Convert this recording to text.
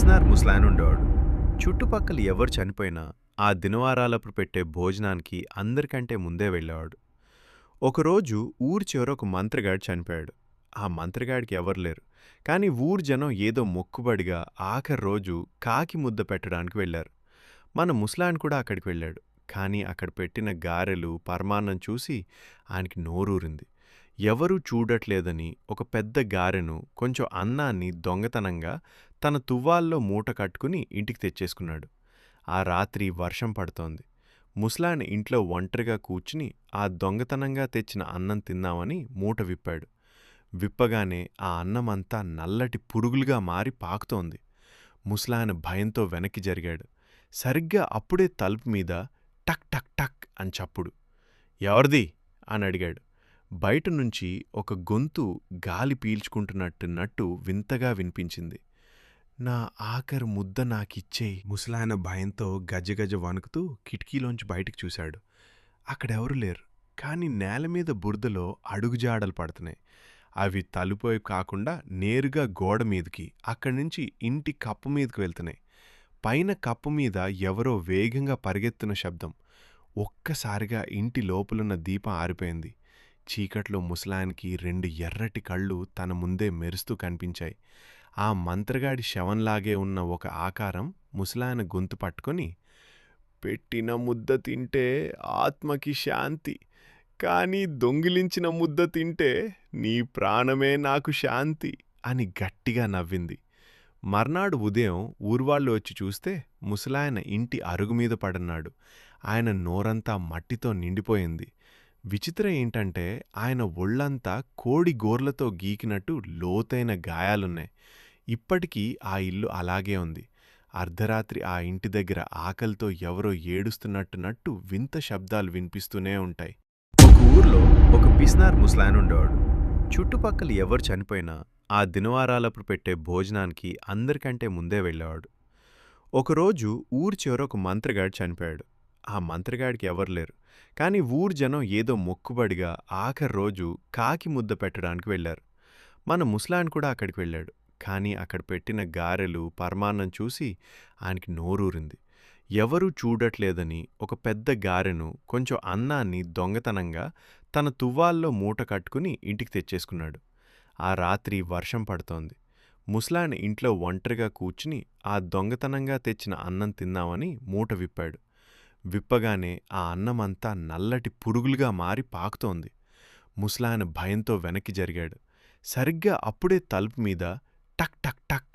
పిసినార్ ముసలాయనుండేవాడు. చుట్టుపక్కల ఎవరు చనిపోయినా ఆ దినవారాలప్పుడు పెట్టే భోజనానికి అందరికంటే ముందే వెళ్ళేవాడు. ఒకరోజు ఊరి చివర ఒక మంత్రగాడు చనిపోయాడు. ఆ మంత్రగాడికి ఎవరు లేరు. కానీ ఊరు జనం ఏదో మొక్కుబడిగా ఆఖరి రోజు కాకి ముద్ద పెట్టడానికి వెళ్ళారు. మన ముసలాయన కూడా అక్కడికి వెళ్ళాడు. కానీ అక్కడ పెట్టిన గారెలు, పరమాన్నం చూసి ఆయనకి నోరూరింది. ఎవరూ చూడట్లేదని ఒక పెద్ద గారెను, కొంచెం అన్నాన్ని దొంగతనంగా తన తువ్వాల్లో మూట కట్టుకుని ఇంటికి తెచ్చేసుకున్నాడు. ఆ రాత్రి వర్షం పడుతోంది. ముసలాయన ఇంట్లో ఒంటరిగా కూర్చుని ఆ దొంగతనంగా తెచ్చిన అన్నం తిందామని మూట విప్పాడు. విప్పగానే ఆ అన్నమంతా నల్లటి పురుగులుగా మారి పాకుతోంది. ముసలాయన భయంతో వెనక్కి జరిగాడు. సరిగ్గా అప్పుడే తలుపు మీద టక్ టక్ టక్ అని చప్పుడు. ఎవరిది అని అడిగాడు. బయటనుంచి ఒక గొంతు గాలి పీల్చుకుంటున్నట్టున్నట్టు వింతగా వినిపించింది. నా ఆఖరి ముద్ద నాకిచ్చేయ్. ముసలాయన భయంతో గజగజ వణుకుతూ కిటికీలోంచి బయటికి చూశాడు. అక్కడెవరూ లేరు. కాని నేలమీద బురదలో అడుగుజాడలు పడుతున్నాయి. అవి తలుపువైపు కాకుండా నేరుగా గోడమీదికి, అక్కడ్నుంచి ఇంటి కప్పు మీదకి వెళ్తున్నాయి. పైన కప్పు మీద ఎవరో వేగంగా పరిగెత్తున్న శబ్దం. ఒక్కసారిగా ఇంటి లోపలున్న దీపం ఆరిపోయింది. చీకట్లో ముసలాయనకి 2 ఎర్రటి కళ్ళు తన ముందే మెరుస్తూ కనిపించాయి. ఆ మంత్రగాడి శవంలాగే ఉన్న ఒక ఆకారం ముసలాయన గొంతు పట్టుకొని, పెట్టిన ముద్ద తింటే ఆత్మకి శాంతి, కానీ దొంగిలించిన ముద్ద తింటే నీ ప్రాణమే నాకు శాంతి అని గట్టిగా నవ్వింది. మర్నాడు ఉదయం ఊర్వాళ్ళు వచ్చి చూస్తే ముసలాయన ఇంటి అరుగుమీద పడన్నాడు. ఆయన నోరంతా మట్టితో నిండిపోయింది. విచిత్రం ఏంటంటే ఆయన ఒళ్లంతా కోడి గోర్లతో గీకినట్టు లోతైన గాయాలున్నాయి. ఇప్పటికీ ఆ ఇల్లు అలాగే ఉంది. అర్ధరాత్రి ఆ ఇంటి దగ్గర ఆకలితో ఎవరో ఏడుస్తున్నట్టున్నట్టు వింత శబ్దాలు వినిపిస్తూనే ఉంటాయి. ఒక ఊర్లో ఒక పిసినార్ ముసలాయనుండేవాడు. చుట్టుపక్కల ఎవరు చనిపోయినా ఆ దినవారాలప్పుడు పెట్టే భోజనానికి అందరికంటే ముందే వెళ్ళేవాడు. ఒకరోజు ఊరి చివర ఒక మంత్రగాడు చనిపోయాడు. ఆ మంత్రగాడికి ఎవరు లేరు. కానీ ఊరు జనం ఏదో మొక్కుబడిగా ఆఖరి రోజు కాకి ముద్ద పెట్టడానికి వెళ్ళారు. మన ముసలాయన కూడా అక్కడికి వెళ్ళాడు. కానీ అక్కడ పెట్టిన గారెలు, పరమాన్నం చూసి ఆయనకి నోరూరింది. ఎవరూ చూడట్లేదని ఒక పెద్ద గారెను, కొంచెం అన్నాన్ని దొంగతనంగా తన తువ్వాల్లో మూట కట్టుకుని ఇంటికి తెచ్చేసుకున్నాడు. ఆ రాత్రి వర్షం పడుతోంది. ముసలాయన ఇంట్లో ఒంటరిగా కూర్చుని ఆ దొంగతనంగా తెచ్చిన అన్నం తిందామని మూట విప్పాడు. విప్పగానే ఆ అన్నమంతా నల్లటి పురుగులుగా మారి పాకుతోంది. ముసలాయన భయంతో వెనక్కి జరిగాడు. సరిగ్గా అప్పుడే తలుపు మీద టక్ టక్ టక్